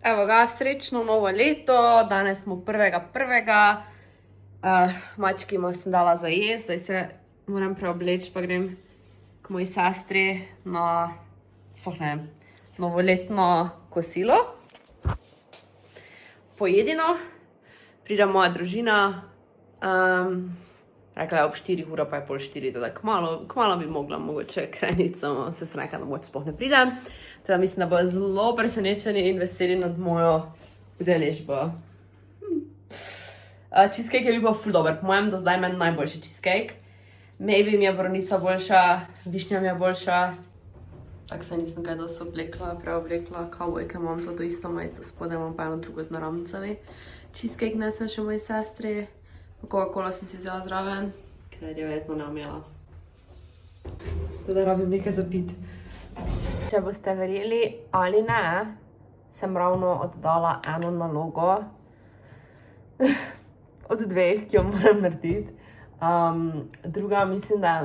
Evo ga, srečno novo leto, danes smo 1.1. Mačkima sem dala za jesti, zdaj se moram preobleči, pa grem k moji sestri na novoletno kosilo. Pojedino, pride moja družina, rekla je ob 4 ura, pa je pol 4, teda kmalo bi mogla mogoče kreniti, samo se sem rekla, da mogoče sploh ne pridem. Teda mislim, da bojo zelo presenečeni in veseli nad mojo udeležbo. Cheesecake je bil pa ful dober, po mojem do zdaj meni najboljši cheesecake. Maybe mi je borovnica boljša, višnja mi je boljša. Tako se nisem kaj dosti preoblekla, kavbojke imam to isto majico, spodaj imam pa eno drugo z naramnicami. Cheesecake nesem še moji sestri, Coca-Cola sem si vzela zraven, ker je verjetno ne omela. Teda rabim nekaj za pit. Če boste verjeli ali ne, sem ravno oddala eno nalogo od 2, ki jo moram narediti. Druga mislim, da je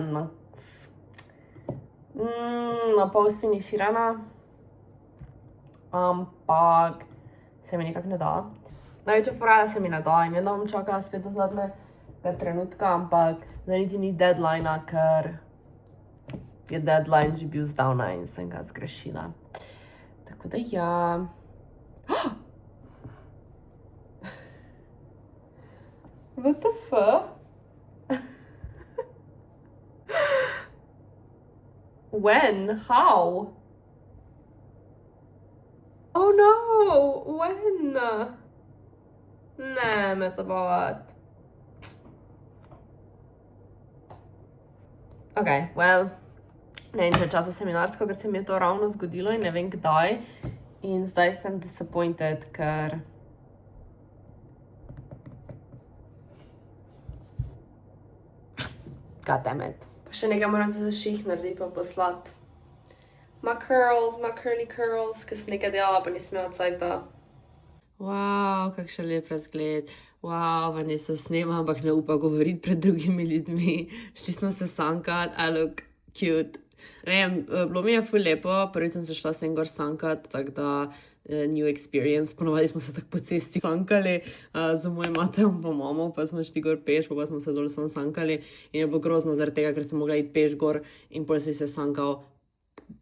na pol sfiniširana, ampak se mi nekako ne da. Največja fora, da se mi ne da in vedno bom čakala spet do zadnjega trenutka, ampak zdaj niti ni deadlinea, ker je deadline že bil zdavnaj in sem ga zgrešila. Tako da ja. What the fuck? When? How? Oh no! When? Ne, me zabavati. Ok, well, ne vem, če je časa seminarsko, ker se mi je to ravno zgodilo in ne vem kdaj. In zdaj sem disappointed, ker goddammit. Pa še nekaj moram se za ših narediti pa poslati. My curly curls, ki sem nekaj delala, pa nisem imela cajta. Wow, kakšen lep razgled. Wow, Vanessa snema, ampak ne upa govoriti pred drugimi ljudmi. Šli smo se sankat, I look cute. Bilo mi je ful lepo, prvič sem se šla sem gor sankat, tako da new experience. Ponovadi smo se tako po cesti sankali z mojim matejem pa mamo, pa smo šli gor peš, pa smo se dol sam sankali in je bilo grozno zaradi tega, ker sem mogla iti peš gor in pol si se sankal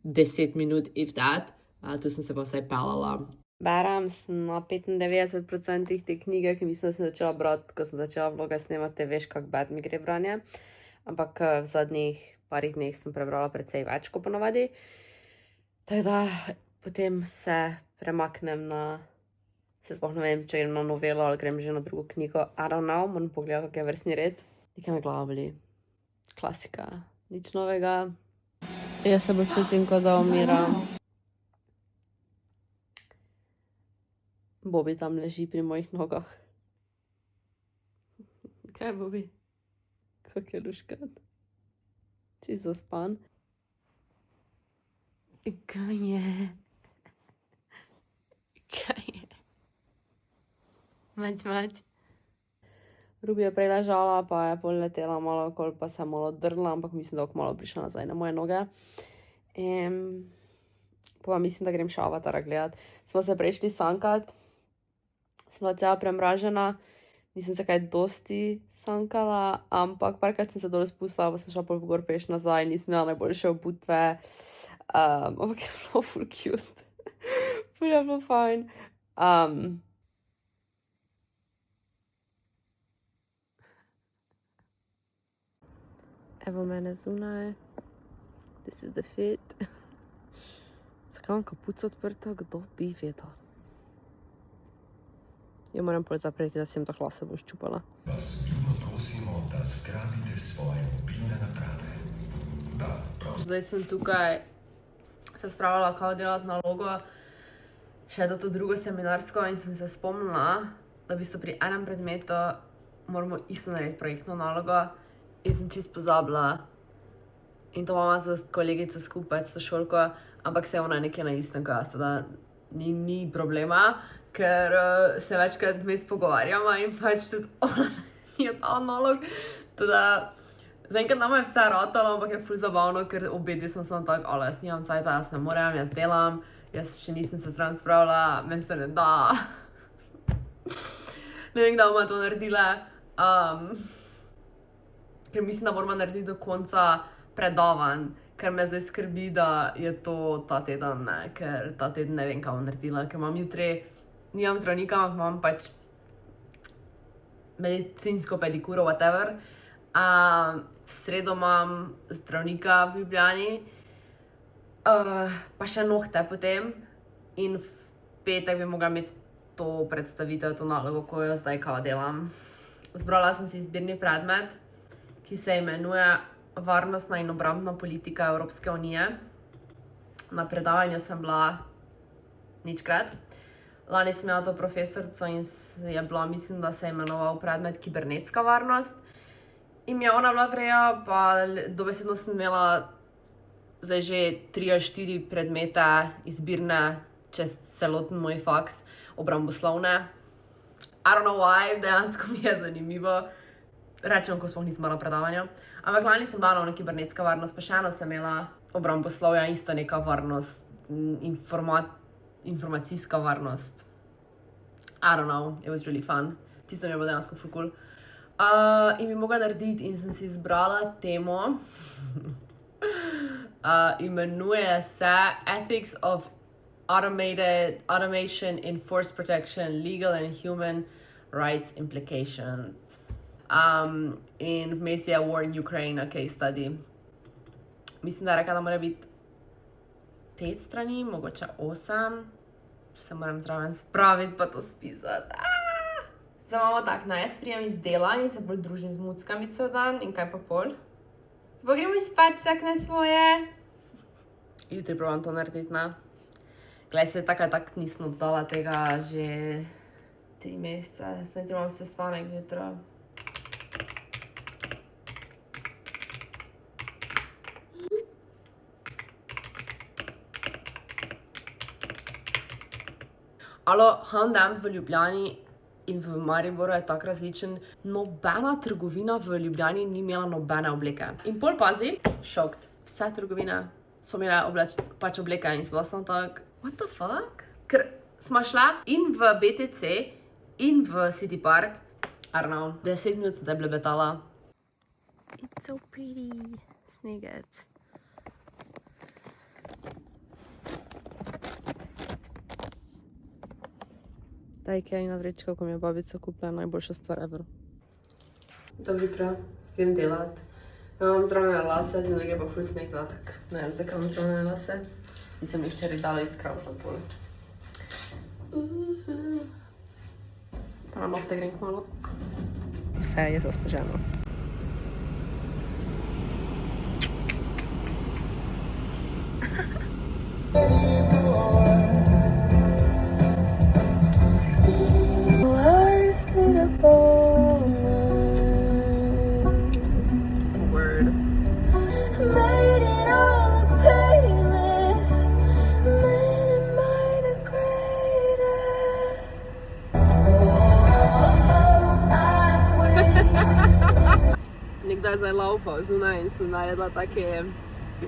10 minut, if that. Tu sem se pa vsaj pelala. Berem na 95% te knjige, ki mislim, da sem začela brati, ko sem začela vloge snemati, veš, kak bad mi gre branje. Ampak v zadnjih parih dneh sem prebrala precej več, kot ponovadi. Tako da potem se premaknem na, se sploh ne vem, če grem na novelo ali grem že na drugo knjigo. I don't know, moram pogledati, kak je vrstni red. Nekaj me glava boli. Klasika. Nič novega. Jaz se počutim, kot da umiram. Bobby tam leži pri mojih nogah. Kaj je Bobby? Kak je luškat? Si zaspan? Kaj je? Kaj je? Mač. Ruby je prej ležala, pa je pol letela malo okol, pa se je malo drla, ampak mislim, da bo malo prišla nazaj na moje noge. Pa mislim, da grem še Avatara gledat. Smo se prešli sankat. Sva cela premražena, nisem se kaj dosti sankala, ampak parkrat sem se dole spustila, pa sem šla pol gor peš nazaj, nisem imela najboljše obutve, ampak je bilo ful cute, ful je bilo fajn. Evo mene zunaj, this is the fit. Zakaj imam kapuco odprto, kdo bi vedel? Jo moram pol zapreti, da si jim tako lase bo ščupala. Vas ljubno prosimo, da zgrabite svoje mobilne naprave. Zdaj sem tukaj se spravila kao delati nalogo, še do to drugo seminarsko in sem se spomnila, da v bistvu pri enem predmetu moramo isto narediti projektno nalogo in sem čisto pozabila. In to imamo z kolegico skupaj, s sošolko, ampak se ona nekje na istem kot jaz, teda ni problema. Ker se večkrat mes pogovarjamo in pač tudi ona ni dala nalog. Teda, zaenkrat nama je vse ratalo, ampak je ful zabavno, ker obedvi smo samo tako, jaz nimam cajta, jaz ne morem, jaz delam, Jaz še nisem se zraven spravila, meni se ne da. Ne vem, kdaj bomo to naredila. Ker mislim, da moramo narediti do konca predavanj, ker me zdaj skrbi, da je to ta teden, ne, ker ta teden ne vem, kaj bom naredila, ker imam jutri, nimam zdravnika, ampak imam pač medicinsko pedikuro, whatever. V sredo imam zdravnika v Ljubljani, pa še nohte potem in v petek bi mogla imeti to predstavitev, to nalogo, ko jo zdaj kao delam. Zbrala sem si izbirni predmet, ki se imenuje Varnostna in obrambna politika Evropske unije. Na predavanju sem bila ničkrat. Lani sem imela to profesorico in je bila, mislim, da se je imenoval predmet kibernetska varnost. In mi je ona bila vreja, pa dobesedno sem imela zdaj že 3 ali 4 predmete izbirne čez celoten moj faks obramboslovne. I don't know why, dejansko mi je zanimivo. Rečem, ko sploh nisem imela predavanja. Ampak lani sem dala na kibernetska varnost, pa še eno sem imela obramboslovja, isto neka varnost, informacijska varnost. I don't know, it was really fun. Tisto mi je bilo dejansko ful cool. In bi mogla narediti in sem si izbrala temo. Imenuje se Ethics of Automation in Force Protection, Legal and Human Rights Implications. In vmes je War in Ukraine, case study. Mislim, da je rekla, da mora biti 5 strani, mogoče 8. Se moram zraven spraviti pa to spisati. Zdaj imamo tak, jaz prijem iz dela in se bolj družim z muckami cel dan in kaj pa pol. Pa gremo spat vsak na svoje. Jutri probam to narediti, ne? Glej, se tak nisem oddala tega že 3 mesece. Sem imam sestanek jutro. Alo, H&M v Ljubljani in v Mariboru je tak različen. Nobena trgovina v Ljubljani ni imela nobene obleke. In pol pazi, šokt. Vse trgovine so imele pač obleke in bila sem tak, what the fuck? Ker smo šla in v BTC in v City Park. I don't know, 10 minut sem zdaj blebetala. It's so pretty, snegec. Ta Ikejina vrečka, ko mi je babica kupila, najboljša stvar ever. Dobro jutro, grem delat. Imam zdravljene lase, zjutraj gre pa ful sneg, tak. Ne vem, zakaj imam zdravljene lase. Nisem jih včeraj dala iz Krautschapol. Pa na nohte grem kmalo. Vse je zasneženo. Word. Made it all look painless. Made it by the greatest. Nekdaj zdaj laufal zunaj in sem naredila take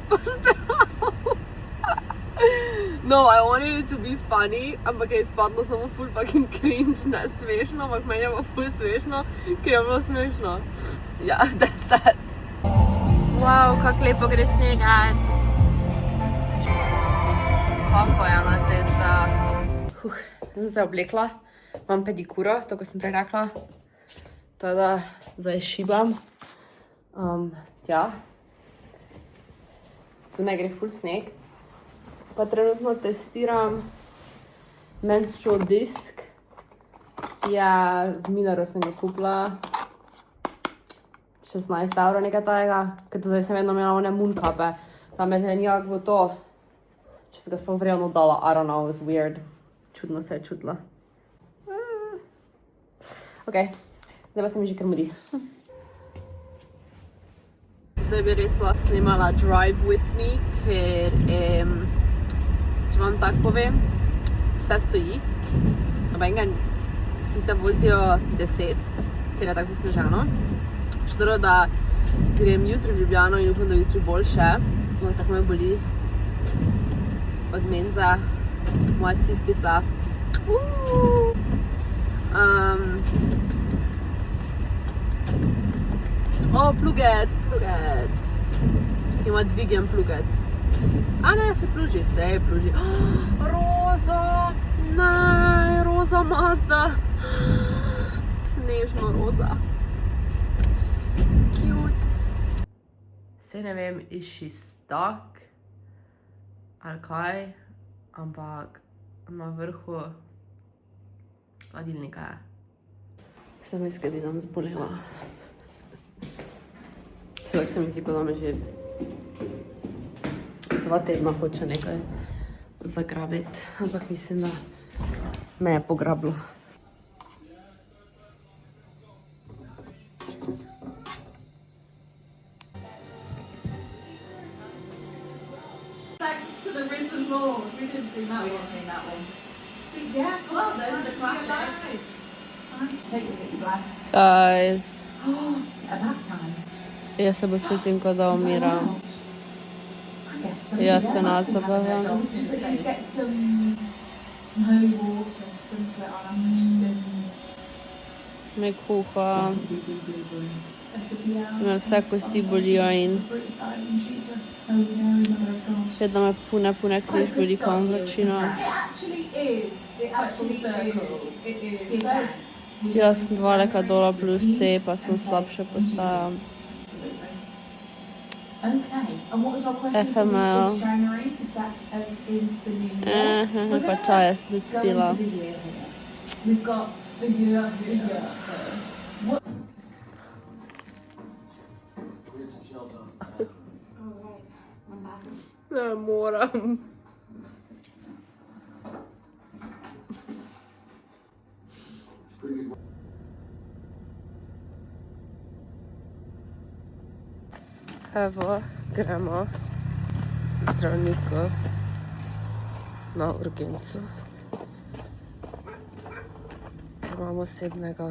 postav. No, I wanted it to be funny, ampak je izpadlo samo full fucking cringe, ne smešno, ampak meni je bilo full smešno, ker je bilo smešno. Ja, that's that. Wow, kako lepo gre snegat. Kako je na cestah. Sem se oblekla, imam pedikuro, tako sem prej rekla. Tada zdaj šibam. Tja. Zunaj gre full sneg. Pa trenutno testiram menstrual disk, ki je v Milaru sem ga kupila 16 € nekaj tajega, ker zdaj sem vedno imela one mooncape. Tam je zanimivo, kako bo to, če se ga sploh vredno dala, I don't know, it was weird. Čudno se je čutila. Ok, zdaj pa se mi že kar mudi. Zdaj bi res snimala Drive With Me, ker če vam tako povem, vse stoji. Nobenega si se vozijo 10, ker je tako zasneženo. Čudno, da grem jutri v Ljubljano in upam, da jutri boljše. No, tako me boli od menze, moja cistica. Plugec. Ima dvigen plugec. A ne, se pluži. Roza. Ne, roza Mazda. Snežno roza. Cute. Saj ne vem, is she stuck ali kaj, ampak na vrhu hladilnika je. Se mi zgodi, da bom zbolela. Sedaj se mi zdi, da me že 2 tedna hoče nekaj zagrabiti, ampak mislim, da me je pograbilo. Thanks to the risen Lord. We didn't see that one. Yeah, well, those are the classics. Nice to take you get your glass. Guys, Yeah, baptized. jaz se počutim, kot da umiram. Jaz se nad zabavam. Just at least get some holy water and sprinkle it on our sins. Me kuha, me vse kosti bolijo in vedno me pune križ boli, ko imam vročino. It actually is. It is. Spila sem 2 lekadola plus C, pa sem slabše postajam. Okay. And what was our question for FML. this January to set us into the new year? Pa čaj, jaz sem tudi Go spila. into the year here. We've got the year here. What? Ne moram. Evo, gremo k zdravniku na urgenco, ker imam osebnega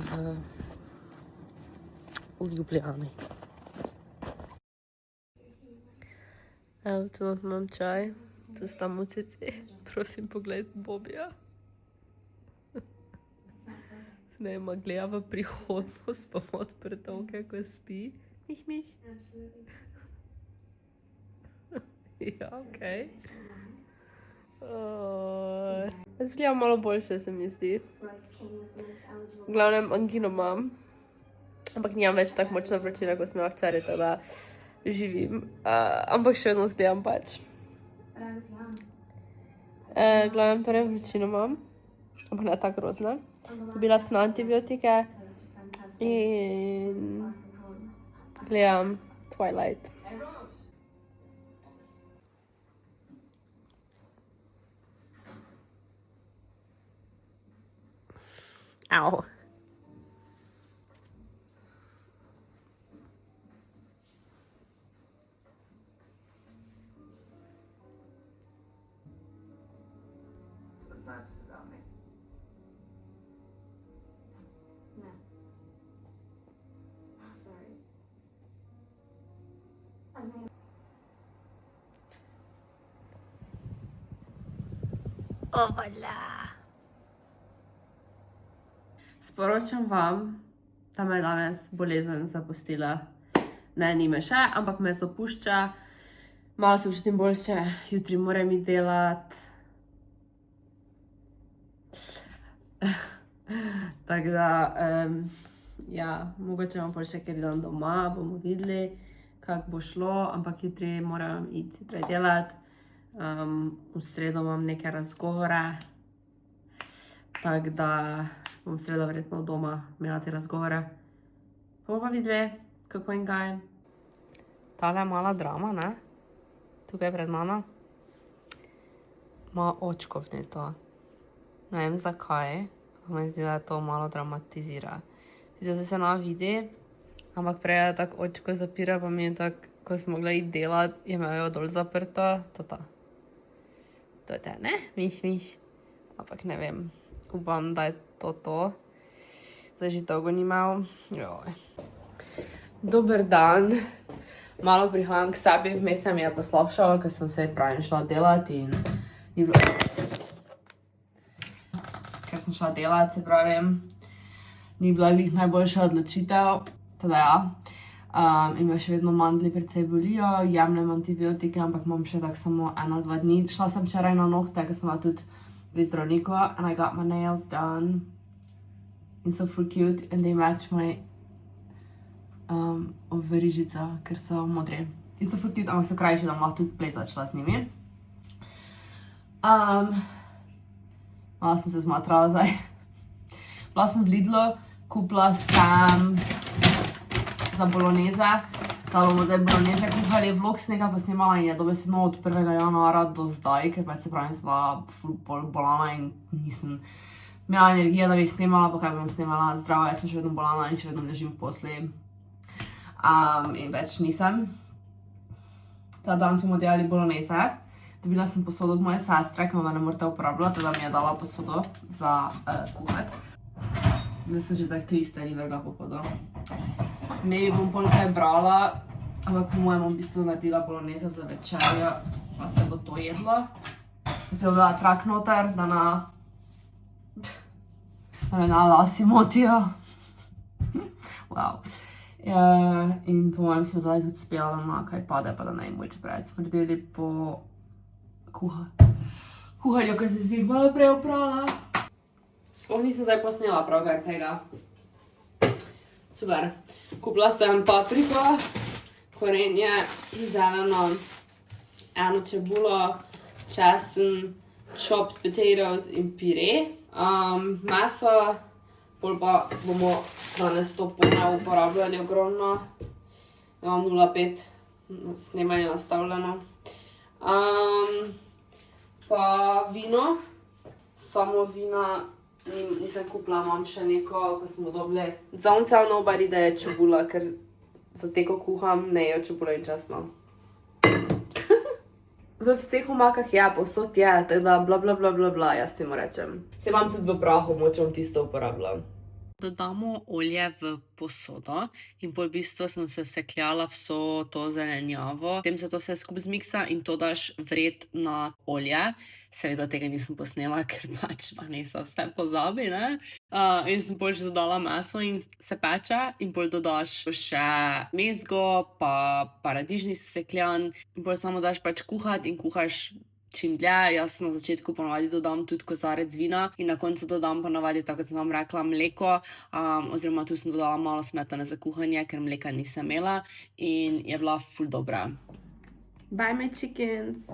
v Ljubljani. Evo, tu imam čaj, tu sta mucici, prosim pogled Bobija. Ne vem, gleda v prihodnost, pa ima odprte oči, ko spi. Miš. Ja, okej. Zgleda malo boljše, se mi zdi. V glavnem, angino imam, ampak nimam več tako močna vročina, kot sem imela včeraj, tako da živim. Ampak še vedno zgledam pač. V glavnem, torej vročino imam, ampak ne tako grozna. Dobila sem antibiotike in gledam Twilight. Au. It's not just about me. No. Sorry. Hola. Sporočam vam, da me je danes bolezen zapustila. Ne, ni me še, ampak me zapušča. Malo se počutim boljše, jutri moram iti delat. Tako da, ja, mogoče vam pol še kjer dan doma, bomo videli, kako bo šlo, ampak jutri moram iti zjutraj delat. V sredo imam neke razgovore, tako da bom v sredo verjetno doma imela te razgovore. Bomo pa videli, kako in kaj. Tale mala drama, ne? Tukaj pred mano. Ima očko vneto. Ne vem zakaj, ampak meni zdi, da to malo dramatizira. Zdaj se ona vidi, ampak prej je tako očko zapira, pa mi je tako, ko smo mogli iti delat, je imel dol zaprto. To je te, ne? Miš. Ampak ne vem, upam, da je to. Zdaj že dolgo ni imel. Joj. Dober dan. Malo prihajam k sebi, vmes se mi je poslabšalo, ker sem se pravim šla delati in sem šla delat, se pravi, ni bila glih najboljša odločitev, teda ja. In me še vedno mandli precej bolijo, jemljem antibiotike, ampak imam še tako samo 1-2 dni. Šla sem včeraj na nohte, ker sem bila tudi pri zdravniku, and I got my nails done. In so full cute, and they match my verižica, ker so modri. In so full cute, ampak so krajši, da bom lahko tudi plezat šla z njimi. Malo sem se zmatrala zdaj. Bila sem v Lidlu, kupila sem za bolognese, da bomo zdaj bolognese kuhali. Vlog sem nekaj posnemala in je dobesedno od 1. januara do zdaj, ker pa se pravi, sem bila full bolana in nisem imela energije, da bi snemala, pa kaj bom snemala. Zdravo, jaz sem še vedno bolana in še vedno ležim v posli. In več nisem. Danes bomo delali bolognese. Dobila sem posodo od moje sestre, ki me ne morate uporabljati, da mi je dala posodo za kuhati. Zdaj sem že tak 3 stvari vrgla po podu. Maybe bom pol kaj brala, ampak po mojem bom v bistvu naredila bolognese za večerjo, pa se bo to jedlo. Se bo dala trak noter, da me na lasi motijo. Wow. In po mojem smo zdaj tudi spela, da na kaj pade, pa da ne jim moče preveč. Smo naredili po kuhanju, ker sem si jih malo prej oprala. Sploh nisem zdaj posnela pravkar tega. Super. Kupila sem papriko, korenje, zeleno, eno čebulo, česen, chopped potatoes in pire. Meso, pol pa bomo danes to polne uporabljali ogromno. Da imam 0,5 snemanje nastavljeno. Pa vino, samo vina nisem kupila, imam še neko, ko smo dobili. Don't tell nobody, da je čebula, ker za te, ko kuham, ne jejo čebula in česno. V vseh omakah je, povsod je, tako da bla bla bla bla bla, jaz temu rečem. Se imam tudi v prahu, moče bom tisto uporabljala. Dodamo olje v posodo in po bistvu sem se sekljala vso to zelenjavo. Potem se to vse skupaj zmiksa in to daš vred na olje. Seveda tega nisem posnela, ker pač Vanessa vse pozabi, ne? In sem pol že dodala meso in se peče in pol dodaš še mezgo pa paradižnik sesekljan in pol samo daš pač kuhati in kuhaš čim dlje. Jaz na začetku ponavadi dodam tudi kozarec vina in na koncu dodam ponavadi, tako kot sem vam rekla, mleko, oziroma tu sem dodala malo smetane za kuhanje, ker mleka nisem imela in je bila ful dobra. Bye my chickens!